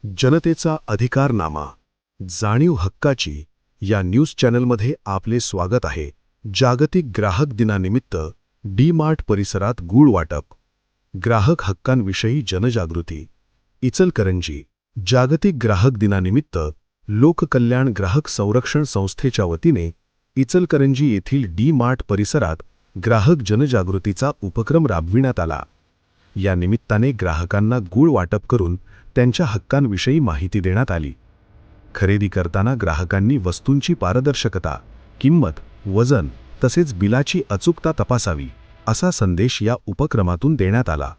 जनतेचा अधिकारनामा, जाणीव हक्काची या न्यूज चॅनलमध्ये आपले स्वागत आहे। जागतिक ग्राहक दिनानिमित्त डी-मार्ट परिसरात गूळ वाटप, ग्राहक हक्कांविषयी जनजागृती। इचलकरंजी जागतिक ग्राहक दिनानिमित्त लोककल्याण ग्राहक संरक्षण संस्थेच्या वतीने इचलकरंजी येथील डी-मार्ट परिसरात ग्राहक जनजागृतीचा उपक्रम राबविण्यात आला। या निमित्ताने ग्राहकांना गूळ वाटप करून त्यांच्या हक्कांविषयी माहिती देण्यात आली। खरेदी करताना ग्राहकांनी वस्तूंची पारदर्शकता, किंमत, वजन तसेच बिलाची अचूकता तपासावी असा संदेश या उपक्रमातून देण्यात आला।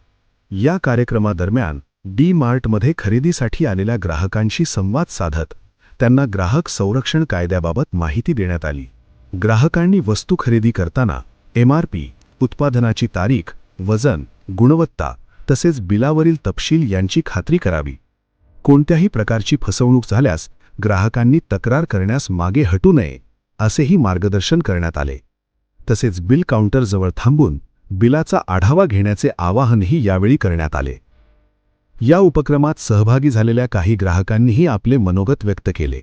या कार्यक्रमादरम्यान डी-मार्टमध्ये खरेदीसाठी आलेल्या ग्राहकांशी संवाद साधत त्यांना ग्राहक संरक्षण कायद्याबाबत माहिती देण्यात आली। ग्राहकांनी वस्तू खरेदी करताना MRP, उत्पादनाची तारीख, वजन, गुणवत्ता तसेच बिलावरील तपशील यांची खात्री करावी। कोणत्याही प्रकारची फसवणूक झाल्यास ग्राहकांनी तक्रार करण्यास मागे हटू नये असेही मार्गदर्शन करण्यात आले। तसेच बिल काउंटरजवळ थांबून बिलाचा आढावा घेण्याचे आवाहनही यावेळी करण्यात आले। या उपक्रमात सहभागी झालेल्या काही ग्राहकांनीही आपले मनोगत व्यक्त केले।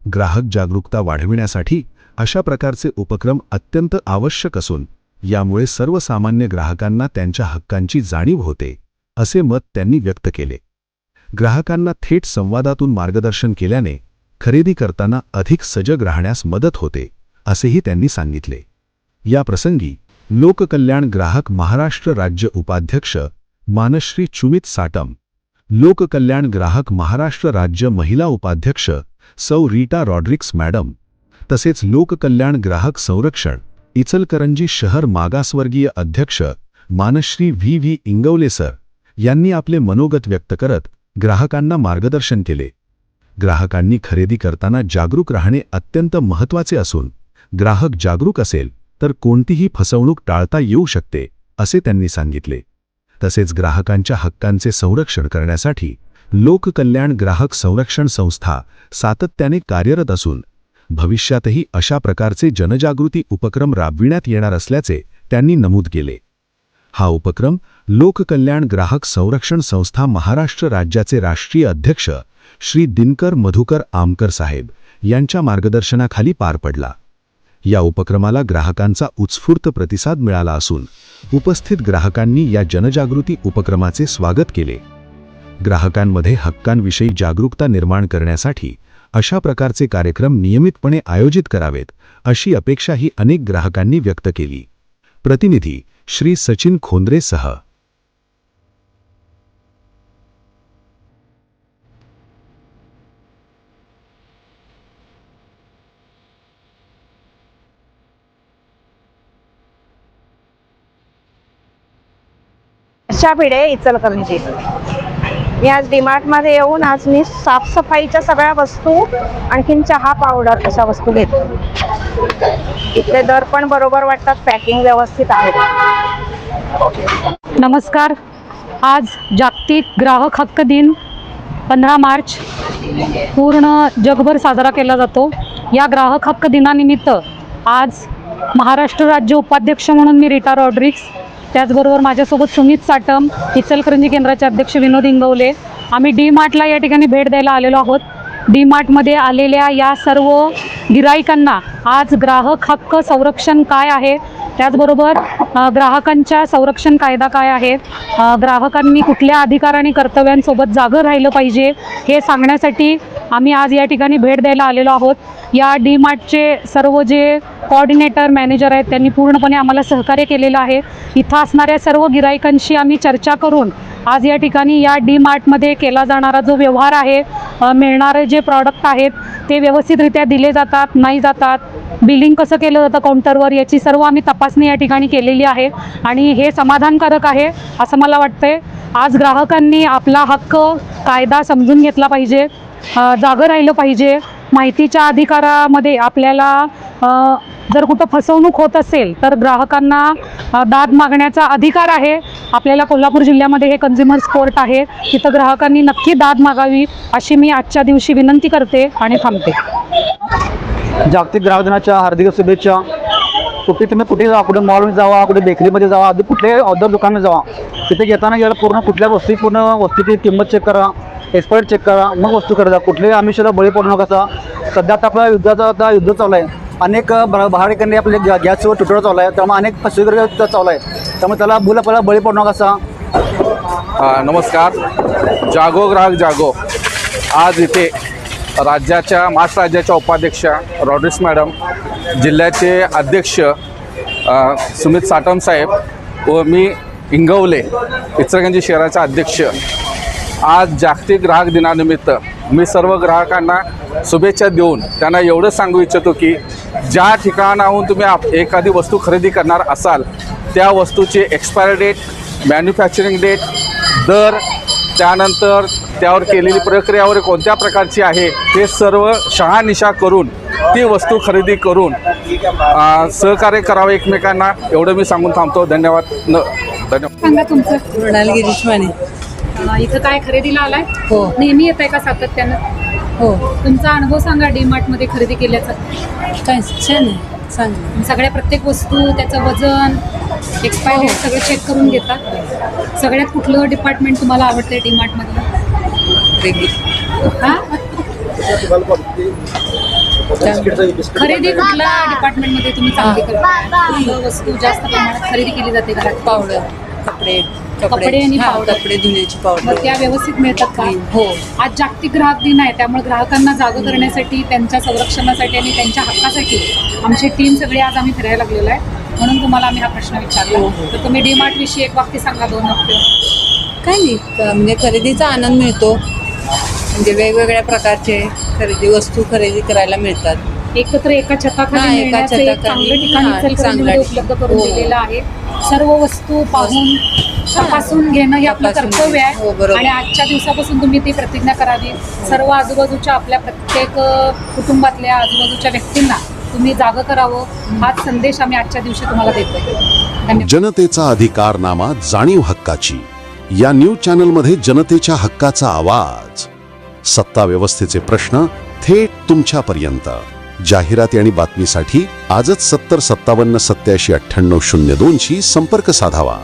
ग्राहक जागरूकता वाढविण्यासाठी अशा प्रकारचे उपक्रम अत्यंत आवश्यक असून यामुळे सर्वसामान्य ग्राहकांना त्यांच्या हक्कांची जाणीव होते असे मत त्यांनी व्यक्त केले। ग्राहकांना थेट संवादातून मार्गदर्शन केल्याने खरेदी करताना अधिक सजग राहण्यास मदत होते असेही त्यांनी सांगितले। या प्रसंगी लोककल्याण ग्राहक महाराष्ट्र राज्य उपाध्यक्ष मानश्री चुमित साटम, लोककल्याण ग्राहक महाराष्ट्र राज्य महिला उपाध्यक्ष सौ रीटा रॉड्रिक्स मॅडम तसेच लोककल्याण ग्राहक संरक्षण इचलकरंजी शहर मागासवर्गीय अध्यक्ष मानश्री V इंगवले सर यांनी आपले मनोगत व्यक्त करत ग्राहकांना मार्गदर्शन केले। ग्राहकांनी खरेदी करताना जागरूक राहणे अत्यंत महत्त्वाचे असून ग्राहक जागरूक असेल तर कोणतीही फसवणूक टाळता येऊ शकते असे त्यांनी सांगितले। तसेच ग्राहकांच्या हक्कांचे संरक्षण करण्यासाठी लोककल्याण ग्राहक संरक्षण संस्था सातत्याने कार्यरत असून भविष्यातही अशा प्रकारचे जनजागृती उपक्रम राबविण्यात येणार असल्याचे त्यांनी नमूद केले। हा उपक्रम लोककल्याण ग्राहक संरक्षण संस्था महाराष्ट्र राज्याचे राष्ट्रीय अध्यक्ष श्री दिनकर मधुकर आमकर साहेब यांच्या मार्गदर्शनाखाली पार पडला। या उपक्रमाला ग्राहकांचा उत्स्फूर्त प्रतिसाद मिळाला असून उपस्थित ग्राहकांनी या जनजागृती उपक्रमाचे स्वागत केले। ग्राहकांमध्ये हक्कांविषयी जागरूकता निर्माण करण्यासाठी अशा प्रकारचे कार्यक्रम नियमितपणे आयोजित करावेत अशी अपेक्षाही अनेक ग्राहकांनी व्यक्त केली। प्रतिनिधी श्री सचिन खोंद्रेसह। आशा भिडे, इचलकरंजी। मी आज डी-मार्टमध्ये येऊन आज मी साफसफाईच्या सगळ्या वस्तू, आणखीन चहा पावडर अशा वस्तू घेतल्या। इथले दर पण बरोबर वाटतात, पॅकिंग व्यवस्थित आहे। नमस्कार। आज जागतिक ग्राहक हक्क दिन 15 मार्च पूर्ण जगभर साजरा केला जातो। या ग्राहक हक्क दिनानिमित्त आज महाराष्ट्र राज्य उपाध्यक्ष म्हणून मी रीटा रॉड्रिक्स, त्याचबरोबर माझ्यासोबत सुमित साटम, इचलकरंजी केंद्राचे अध्यक्ष विनोद इंगवले, आम्ही डी-मार्टला या ठिकाणी भेट द्यायला आलेलो आहोत। डी-मार्टमध्ये आलेल्या या सर्व गिराईकांना आज ग्राहक हक्क संरक्षण काय आहे, त्याचबरोबर ग्राहकांच्या संरक्षण कायदा काय आहे, ग्राहकांनी कुठल्या अधिकार आणि कर्तव्यांसोबत जागं राहिलं पाहिजे हे सांगण्यासाठी आम्ही आज या ठिकाणी भेट द्यायला आलेलो आहोत। या डी-मार्टचे सर्व जे कोऑर्डिनेटर मॅनेजर आहेत त्यांनी पूर्णपणे आम्हाला सहकार्य केलेलं आहे। इथं असणाऱ्या सर्व गिराईकांशी आम्ही चर्चा करून आज या ठिकाणी या डी-मार्टमध्ये केला जाणारा जो व्यवहार आहे, मिळणारे जे प्रॉडक्ट आहेत ते व्यवस्थितरित्या दिले जातात, नाही जातात, बिलिंग कसं केलं जातं काउंटरवर, याची सर्व आम्ही तपासणी या ठिकाणी केलेली आहे आणि हे समाधानकारक आहे असं मला वाटतंय। आज ग्राहकांनी आपला हक्क, कायदा समजून घेतला पाहिजे, जागं राहिलं पाहिजे। माहितीच्या अधिकारामध्ये आपल्याला जर कुठं फसवणूक होत असेल तर ग्राहकांना दाद मागण्याचा अधिकार आहे। आपल्याला कोल्हापूर जिल्ह्यामध्ये हे कन्झ्युमर्स कोर्ट आहे, तिथं ग्राहकांनी नक्की दाद मागावी अशी मी आजच्या दिवशी विनंती करते आणि थांबते। जागतिक ग्राहक दिनाच्या हार्दिक शुभेच्छा। तुम्ही कुठे जावा, कुठे मॉलमध्ये जावा, कुठे बेकरीमध्ये जावा, अगदी कुठल्याही औषध दुकानात जावा, तिथे घेताना याला पूर्ण कुठल्या वस्तूची किंमत चेक करा, एक्सपायर्ड चेक करा, मग वस्तू खरेदी करा. कुठल्याही आमिषाला बळी पडू नका. सध्या आता आपल्या आता युद्ध चालू आहे. अनेक भाडेकंडे आपल्या गॅसवर तुटवडा चालू आहे. त्यामुळे अनेक फसवेगिरी चालू आहे. त्यामुळे त्याला आपल्याला बळी पडू नका. नमस्कार. जागो ग्राहक जागो. आज इथे राज्याच्या महाराष्ट्र राज्याच्या उपाध्यक्षा रॉड्रिक्स मॅडम, जिल्ह्याचे अध्यक्ष सुमित साटम साहेब व मी इंगवले इचलकरंजी शहराचा अध्यक्ष, आज जागतिक ग्राहक दिनानिमित्त मी सर्व ग्राहकांना शुभेच्छा देऊन त्यांना एवढं सांगू इच्छितो की ज्या ठिकाणाहून तुम्ही एखादी वस्तू खरेदी करणार असाल त्या वस्तूची एक्सपायरी डेट, मॅन्युफॅक्चरिंग डेट, दर, त्यानंतर त्यावर केलेली प्रक्रियावर कोणत्या प्रकारची आहे हे सर्व शहानिशा करून ती वस्तू खरेदी करून सहकार्य करावं एकमेकांना, एवढं मी सांगून थांबतो. धन्यवाद. धन्यवाद. सांगा तुमचं. मृणाल गिरीश माने. इथं काय खरेदीला आलाय? हो. नेहमी येत आहे का सातत्यानं? हो. तुमचा अनुभव सांगा DMart मध्ये खरेदी केल्याचा. काय छान आहे, चांगलं. सगळ्या प्रत्येक वस्तू, त्याचं वजन, एक्सपायरी डेट सगळं चेक करून घेतात. सगळ्यात कुठलं डिपार्टमेंट तुम्हाला आवडतंय DMart मधलं? रेग्युलर. हा? खरेदी कुठल्या डिपार्टमेंट मध्ये तुम्ही चांगली करता? कुठलं वस्तू जास्त प्रमाणात खरेदी केली जाते घरात? पावडर, कपडे कपडे आणि हा, पावडर. कपडे धुण्याची मग पावडर. त्या व्यवस्थित मिळतात का? हो. आज जागतिक ग्राहक दिन आहे, त्यामुळे ग्राहकांना जागं करण्यासाठी, त्यांच्या संरक्षणासाठी आणि त्यांच्या हक्कासाठी आमची टीम सगळी आज आम्ही फिरायला लागलेलो आहे. म्हणून तुम्हाला आम्ही हा प्रश्न विचारला. तर तुम्ही DMart विषयी एक वाक्य सांगा, 2 वाक्य. काय नाही, म्हणजे खरेदीचा आनंद मिळतो. म्हणजे वेगवेगळ्या प्रकारचे वस्तू खरेदी करायला मिळतात. एकत्र एका हा, छताखाली एका मिळण्याचं एक छताखाली. चांगलं ठिकाण हा, इचलकरंजीमध्ये चांगलं उपलब्ध करून हो. दिलेलं आहे. सर्व वस्तू पाहून तपासून घेणं हे आपलं तपासून कर्तव्य हो, आहे. बरोबर. आणि आजच्या दिवसापासून तुम्ही ती प्रतिज्ञा करावी. सर्व आजूबाजूच्या आपल्या प्रत्येक कुटुंबातल्या आजूबाजूच्या व्यक्तींना तुम्ही जागं करावं, हाच संदेश आम्ही आजच्या दिवशी तुम्हाला देतोय. धन्यवाद. जनतेचा अधिकारनामा, जाणीव हक्काची या न्यूज चॅनलमध्ये जनतेच्या हक्काचा आवाज. सत्ता व्यवस्थेचे प्रश्न थेट तुमच्यापर्यंत. जाहिराती आणि बातमीसाठी आजच 70 57 87 98 02 शी संपर्क साधावा.